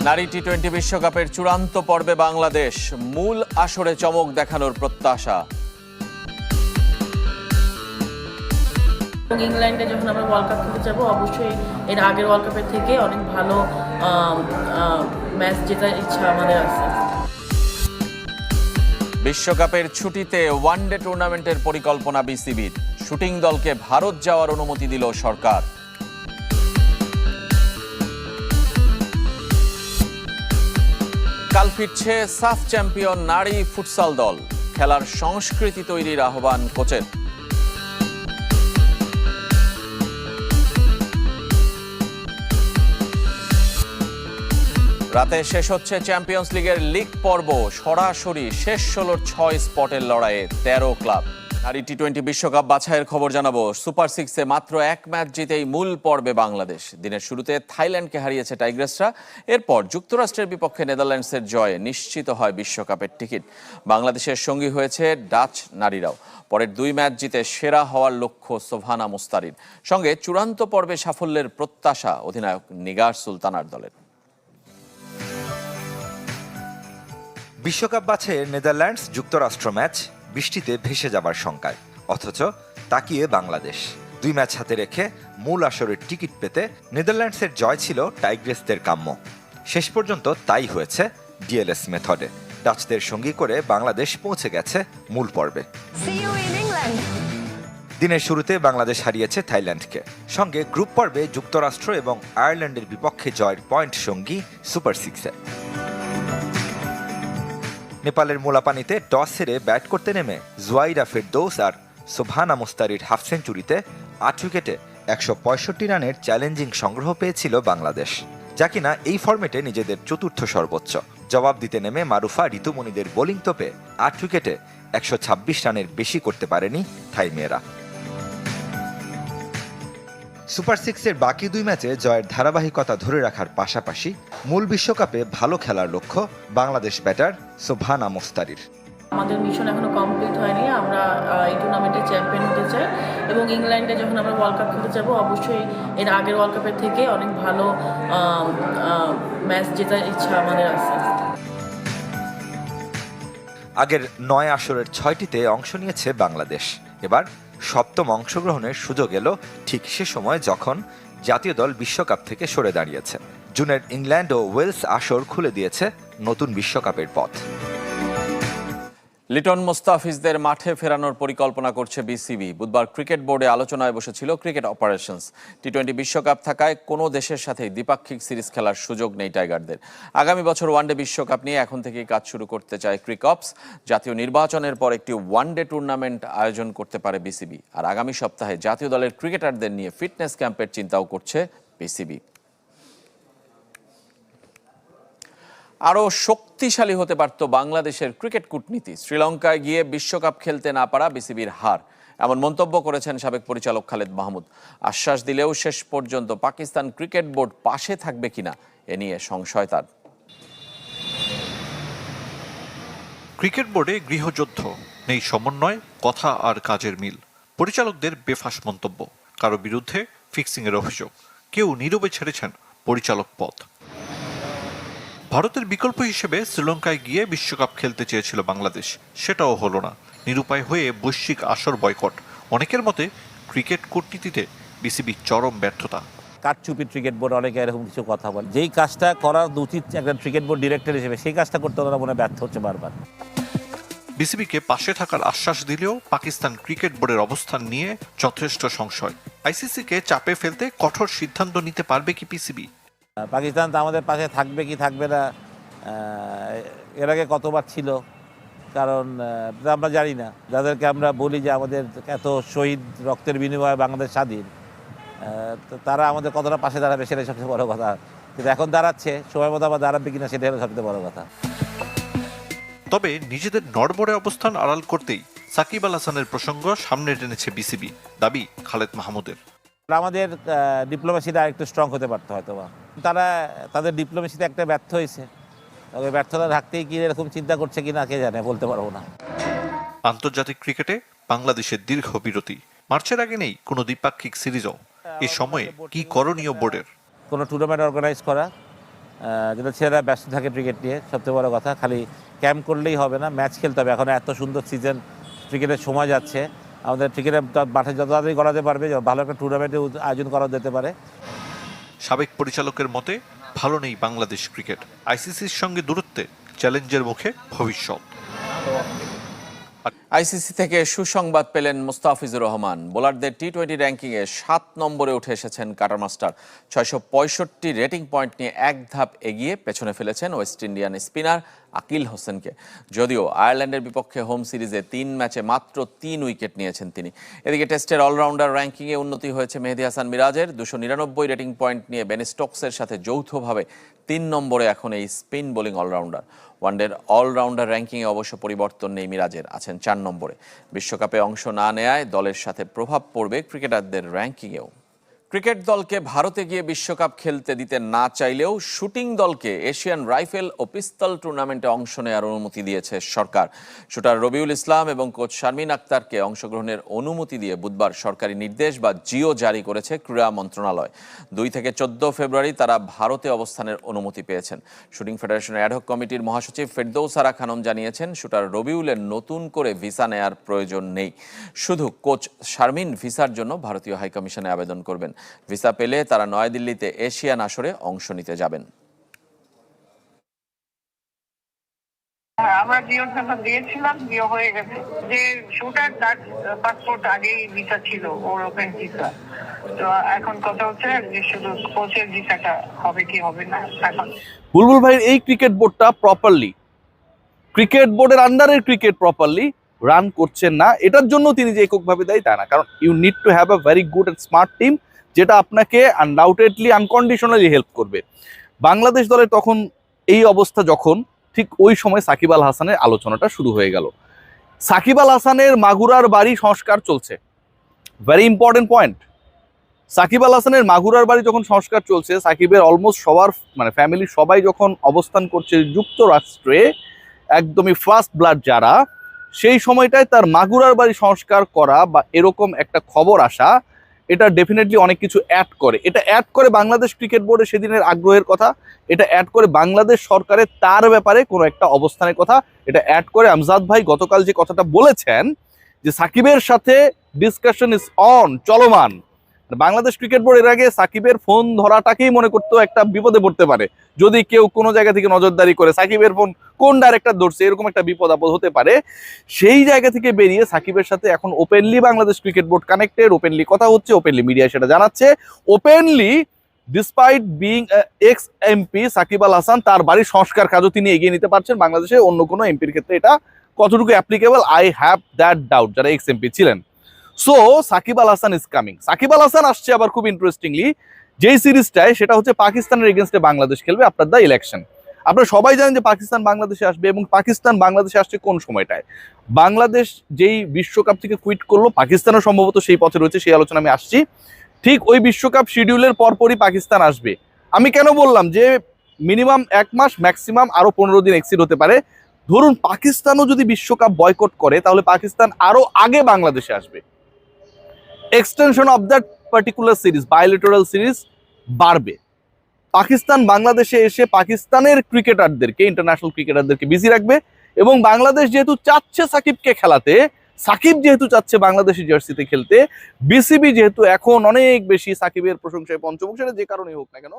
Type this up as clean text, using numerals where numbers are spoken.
নারী টি-20 বিশ্বকাপের চূড়ান্ত পর্বে বাংলাদেশ, মূল আসরে চমক দেখানোর প্রত্যাশা। ইংল্যান্ডে যখন আমরা ওয়ার্ল্ড কাপ খেলতে যাব, অবশ্যই এর আগের ওয়ার্ল্ড কাপের থেকে অনেক ভালো ম্যাচ জেতার ইচ্ছা আমাদের আছে। বিশ্বকাপের ছুটিতে ওয়ানডে টুর্নামেন্টের পরিকল্পনা বিসিবির, শুটিং দলকে ভারত যাওয়ার অনুমতি দিল সরকার। কাল ফিরছে সাফ চ্যাম্পিয়ন নারী ফুটসাল দল, খেলার সংস্কৃতি তৈরির আহ্বান কোচের। রাতে শেষ হচ্ছে চ্যাম্পিয়ন্স লিগের লিগ পর্ব, সরাসরি শেষ 16-র 6 স্পটের লড়াইয়ে 13 ক্লাব। নারী টি-20 বিশ্বকাপ বাছাইয়ের খবর জানাবো। সুপার সিক্সে মাত্র এক ম্যাচ জিতেই মূল পর্বে বাংলাদেশ। দিনের শুরুতে থাইল্যান্ডকে হারিয়েছে টাইগ্রেসরা, এরপর যুক্তরাষ্ট্রের বিপক্ষে নেদারল্যান্ডসের জয়ে নিশ্চিত হয় বিশ্বকাপের টিকিট। বাংলাদেশের সঙ্গী হয়েছে ডাচ নারীরাও। পরের 2 ম্যাচ জিতে সেরা হওয়ার লক্ষ্য সোভানা মুস্তারির, সঙ্গে চূড়ান্ত পর্বে সাফল্যের প্রত্যাশা অধিনায়ক নিগার সুলতানার দলের। বিশ্বকাপ বাছাইয়ের নেদারল্যান্ডস যুক্তরাষ্ট্র ম্যাচ বৃষ্টিতে ভেসে যাবার শঙ্কায়, অথচ তাকিয়ে বাংলাদেশ 2 ম্যাচ হাতে রেখে মূল আসরের টিকিট পেতে নেদারল্যান্ডসের জয় ছিল টাইগ্রেসদের কাম্য। শেষ পর্যন্ত তাই হয়েছে ডিএলএস মেথডে। ডাচদের সঙ্গী করে বাংলাদেশ পৌঁছে গেছে মূল পর্বে। দিনের শুরুতে বাংলাদেশ হারিয়েছে থাইল্যান্ডকে, সঙ্গে গ্রুপ পর্বে যুক্তরাষ্ট্র এবং আয়ারল্যান্ডের বিপক্ষে জয়ের পয়েন্ট সঙ্গী সুপার সিক্সে। নেপালের মোলাপানিতে টস হেরে ব্যাট করতে নেমে জুয়াইরা ফেরদৌস আর সোভানা মুস্তারির হাফ সেঞ্চুরিতে 8 উইকেটে 165 রানের চ্যালেঞ্জিং সংগ্রহ পেয়েছিল বাংলাদেশ, যা কিনা এই ফরম্যাটে নিজেদের চতুর্থ সর্বোচ্চ। জবাব দিতে নেমে মারুফা ঋতুমণিদের বোলিং তোপে 8 উইকেটে 126 রানের বেশি করতে পারেনি থাই মেয়েরা। সুপার সিক্সের বাকি 2 ম্যাচে জয়ের ধারাবাহিকতা ধরে রাখার পাশাপাশি মূল বিশ্বকাপে ভালো খেলার লক্ষ্য বাংলাদেশ ব্যাটার সোভানা মুস্তারির। আমাদের মিশন এখনো কমপ্লিট হয়নি, আমরা এই টুর্নামেন্টে চ্যাম্পিয়ন হতে চাই এবং ইংল্যান্ডে যখন আমরা ওয়ার্ল্ড কাপ খেলতে যাব, অবশ্যই এর আগের ওয়ার্ল্ড কাপের থেকে অনেক ভালো ম্যাচ জেতার ইচ্ছা আমাদের আছে। আগের 9 আসরের 6টিতে অংশ নিয়েছে বাংলাদেশ। এবার 7ম অংশগ্রহণের সুযোগ এলো ঠিক সে সময় যখন জাতীয় দল বিশ্বকাপ থেকে সরে দাঁড়িয়েছে। জুনের ইংল্যান্ড ও ওয়েলস আসর খুলে দিয়েছে নতুন বিশ্বকাপের পথ। লিটন মোস্তাফিজদের মাঠে ফেরানোর পরিকল্পনা করছে বিসিবি। বুধবার ক্রিকেট বোর্ডে আলোচনায় বসেছিল ক্রিকেট অপারেশনস। টি-20 বিশ্বকাপ থাকায় কোনো দেশের সাথেই দ্বিপাক্ষিক সিরিজ খেলার সুযোগ নেই টাইগারদের। আগামী বছর ওয়ানডে বিশ্বকাপ নিয়ে এখন থেকেই কাজ শুরু করতে চায় ক্রিকঅপস। জাতীয় নির্বাচনের পর একটি ওয়ানডে টুর্নামেন্ট আয়োজন করতে পারে বিসিবি। আর আগামী সপ্তাহে জাতীয় দলের ক্রিকেটারদের নিয়ে ফিটনেস ক্যাম্পের চিন্তাও করছে বিসিবি। আরও শক্তিশালী হতে পারত বাংলাদেশের ক্রিকেট কূটনীতি। শ্রীলঙ্কায় গিয়ে বিশ্বকাপ খেলতে না পারা বিসিবির হার, এমন মন্তব্য করেছেন সাবেক পরিচালক খালেদ মাহমুদ। আশ্বাস দিলেও শেষ পর্যন্ত পাকিস্তান ক্রিকেট বোর্ড পাশে থাকবে কিনা এ নিয়ে সংশয় তার। ক্রিকেট বোর্ডে গৃহযুদ্ধ, নেই সমন্বয়, কথা আর কাজের মিল। পরিচালকদের বেফাঁস মন্তব্য, কারো বিরুদ্ধে ফিক্সিংয়ের অভিযোগ, কেউ নীরবে ছেড়েছেন পরিচালক পদ। ভারতের বিকল্প হিসেবে শ্রীলঙ্কায় গিয়ে বিশ্বকাপ খেলতে চেয়েছিল বাংলাদেশ, সেটাও হলো না। নিরুপায় হয়ে বৈশ্বিক আসর বয়কট। অনেকের মতে ক্রিকেট কূটনীতিতে বিসিবি চরম ব্যর্থতা। কারচুপি ক্রিকেট বোর্ড অনেকে এরকম কিছু কথা বলে, যেই কাজটা করার উচিত একটা ক্রিকেট বোর্ড ডিরেক্টর হিসেবে, সেই কাজটা করতে ওরা মনে ব্যর্থ হচ্ছে বারবার। বিসিবিকে পাশে থাকার আশ্বাস দিলেও পাকিস্তান ক্রিকেট বোর্ডের অবস্থান নিয়ে যথেষ্ট সংশয়। আইসিসিকে চাপে ফেলতে কঠোর সিদ্ধান্ত নিতে পারবে কি বিসিবি? পাকিস্তান তো আমাদের পাশে থাকবে কি থাকবে না এর আগে কতবার ছিল, কারণ আমরা জানি না। যাদেরকে আমরা বলি যে আমাদের এত শহীদ রক্তের বিনিময়ে বাংলাদেশ স্বাধীন, তারা আমাদের কতটা পাশে দাঁড়াবে সেটাই সবচেয়ে বড় কথা। কিন্তু এখন দাঁড়াচ্ছে, সময় মতো আবার দাঁড়াবে কিনা সেটাই হলো সবচেয়ে বড় কথা। তবে নিজেদের নড়বড়ে অবস্থান আড়াল করতেই সাকিব আল হাসানের প্রসঙ্গ সামনে টেনেছে বিসিবি, দাবি খালেদ মাহমুদের। আমাদের ডিপ্লোমেসিটা আরেকটু স্ট্রং হতে পারতো হয়তো বা। তারা তাদের ডিপ্লোমেসিতে একটা ব্যর্থ হয়েছে, তবে ব্যর্থতা থাকতেই কি এরকম চিন্তা করছে কিনা কে জানে, বলতে পারবো না। আন্তর্জাতিক ক্রিকেটে বাংলাদেশের দীর্ঘ বিরতি, মার্চের আগে নেই কোনো দ্বিপাক্ষিক সিরিজও। এ সময়ে কি করণীয় বোর্ডের? কোনো টুর্নামেন্ট অর্গানাইজ করা, যেটা ছেলেরা ব্যস্ত থাকে ক্রিকেট নিয়ে, সবচেয়ে বড় কথা। খালি ক্যাম্প করলেই হবে না, ম্যাচ খেলতে হবে। এখন এত সুন্দর সিজন, ক্রিকেটের সময় যাচ্ছে, আমাদের ক্রিকেটের মাঠে যত তাড়াতাড়ি করাতে পারবে, ভালো একটা টুর্নামেন্টের আয়োজন করা যেতে পারে। সাবেক পরিচালকের মতে ভালো নেই বাংলাদেশ ক্রিকেট, আইসিসির সঙ্গে দূরত্বে চ্যালেঞ্জের মুখে ভবিষ্যৎ। আইসিসি থেকে সুসংবাদ পেলেন মুস্তাফিজুর রহমান। বোলারদের টি-20 র্যাঙ্কিংয়ে 7 নম্বরে উঠে এসেছেন কাটার মাস্টার। 665 রেটিং পয়েন্ট নিয়ে এক ধাপ এগিয়ে পেছনে ফেলেছেন ওয়েস্ট ইন্ডিয়ান স্পিনার আকিল হোসেনকে। যদিও আয়ারল্যান্ডের বিপক্ষে হোম সিরিজে 3 ম্যাচে মাত্র 3 উইকেট নিয়েছেন তিনি। এদিকে টেস্টের অলরাউন্ডার র্যাঙ্কিংয়ে উন্নতি হয়েছে মেহেদী হাসান মিরাজের। 299 রেটিং পয়েন্ট নিয়ে বেন স্টোকসের সাথে যৌথভাবে 3 নম্বরে এখন এই স্পিন বোলিং অলরাউন্ডার। ওয়ানডের অলরাউন্ডার র্যাঙ্কিংয়ে অবশ্য পরিবর্তন নেই মিরাজের, আছেন 4 নম্বরে। বিশ্বকাপে অংশ না নেয়ায় দলের সাথে প্রভাব পড়বে ক্রিকেটারদের র্যাঙ্কিংয়েও। ক্রিকেট দলকে ভারতে গিয়ে বিশ্বকাপ খেলতে দিতে না চাইলেও শুটিং দলকে এশিয়ান রাইফেল ও পিস্তল টুর্নামেন্টে অংশ নেওয়ার অনুমতি দিয়েছে সরকার। শুটার রবিউল ইসলাম এবং কোচ শারমিন আক্তারকে অংশগ্রহণের অনুমতি দিয়ে বুধবার সরকারি নির্দেশ বা জিও জারি করেছে ক্রীড়া মন্ত্রণালয়। 2 থেকে 14 ফেব্রুয়ারি তারা ভারতে অবস্থানের অনুমতি পেয়েছেন। শুটিং ফেডারেশনের অ্যাডহক কমিটির মহাসচিব ফেরদৌস আরা খানম জানিয়েছেন, শুটার রবিউলের নতুন করে ভিসা নেয়ার প্রয়োজন নেই। শুধু কোচ শারমিন ভিসার জন্য ভারতীয় হাইকমিশনে আবেদন করবেন। ভিসা পেলে তারা নয়াদিল্লিতে এশিয়ান আসরে অংশ নিতে যাবেন। আমরা জিও জন্য দিয়েছিলাম, জিও হয়ে গেছে। যে শুটার তার পাসপোর্ট আগেই ভিসা ছিল, ওর ওপেন ভিসা। তো এখন কথা হচ্ছে যে শুধু কোচের ভিসাটা হবে কি হবে না। এখন বুলবুল ভাইয়ের এই ক্রিকেট বোর্ডটা প্রপারলি, ক্রিকেট বোর্ডের আন্ডারের ক্রিকেট প্রপারলি রান করছেন না। এটার জন্য তিনি যে এককভাবে দেয় তা না, কারণ you need to have a very good and smart team, যেটা আপনাকে আনডাউটেডলি আনকন্ডিশনালি হেল্প করবে। বাংলাদেশ দলের তখন এই অবস্থা যখন, ঠিক ওই সময় সাকিব আল হাসানের আলোচনাটা শুরু হয়ে গেল। সাকিব আল হাসানের মাগুরার বাড়ি সংস্কার চলছে, very important point. Shakib Al হাসানের মাগুরার বাড়ি যখন সংস্কার চলছে, সাকিবের অলমোস্ট সবার ফ্যামিলি সবাই যখন অবস্থান করছে যুক্তরাষ্ট্রে, একদমই ফার্স্ট ব্লাড যারা, সেই সময়টায় তার মাগুরার বাড়ি সংস্কার করা বা এরকম একটা খবর আসা, এটা ডেফিনেটলি অনেক কিছু অ্যাড করে। এটা অ্যাড করে বাংলাদেশ ক্রিকেট বোর্ডে সেদিনের আগ্রহের কথা, এটা অ্যাড করে বাংলাদেশ সরকারের তার ব্যাপারে কোনো একটা অবস্থানের কথা, এটা অ্যাড করে আমজাদ ভাই গতকাল যে কথাটা বলেছেন যে সাকিবের সাথে ডিসকাশন ইজ অন, চলমান। বাংলাদেশ ক্রিকেট বোর্ড এর আগে সাকিবের ফোন ধরাটাকেই মনে করতো একটা বিপদে পড়তে পারে, যদি কেউ কোনো জায়গা থেকে নজরদারি করে সাকিবের ফোন কোন ডাইরেক্টর ধরছে, এরকম একটা বিপদ আপদ হতে পারে। সেই জায়গা থেকে বেরিয়ে সাকিবের সাথে এখন openly Bangladesh cricket board connected, openly কথা হচ্ছে, ওপেনলি মিডিয়া সেটা জানাচ্ছে, openly despite being ex MP Shakib Al Hasan তার বাড়ির সংস্কার কাজও তিনি এগিয়ে নিতে পারছেন। বাংলাদেশে অন্য কোনো এমপির ক্ষেত্রে এটা কতটুকু applicable, I have that doubt, যারা এক্স এমপি ছিলেন। So Shakib Al Hasan is coming. Shakib Al Hasan আসছে আবার খুব ইন্টারেস্টিংলি যেই সিরিজটায়, সেটা হচ্ছে পাকিস্তানের এগেনস্টে বাংলাদেশ খেলবে আফটার দ্য ইলেকশন। আপনারা সবাই জানেন যে পাকিস্তান বাংলাদেশে আসবে, এবং পাকিস্তান বাংলাদেশে আসছে কোন সময়টায়? বাংলাদেশ যেই বিশ্বকাপ থেকে কুইট করলো, পাকিস্তানও সম্ভবত সেই পথে রয়েছে, সেই আলোচনা আমি আসছি। ঠিক ওই বিশ্বকাপ শিডিউলের পরপরই পাকিস্তান আসবে। আমি কেন বললাম যে মিনিমাম 1 মাস, ম্যাক্সিমাম আরো 15 দিন এক্সিড হতে পারে। ধরুন পাকিস্তানও যদি বিশ্বকাপ বয়কট করে, তাহলে পাকিস্তান আরো আগে বাংলাদেশে আসবে। Extension of that particular series, bilateral series বাড়বে। পাকিস্তান বাংলাদেশে এসে পাকিস্তানের ক্রিকেটারদেরকে, ইন্টারন্যাশনাল ক্রিকেটারদেরকে বিজি রাখবে, এবং বাংলাদেশ যেহেতু চাচ্ছে সাকিবকে খেলাতে, সাকিব যেহেতু চাচ্ছে বাংলাদেশি জার্সিতে খেলতে, বিসিবি যেহেতু এখন অনেক বেশি সাকিবের প্রশংসায় পঞ্চমুখ, সেটা যে কারণেই হোক না কেন,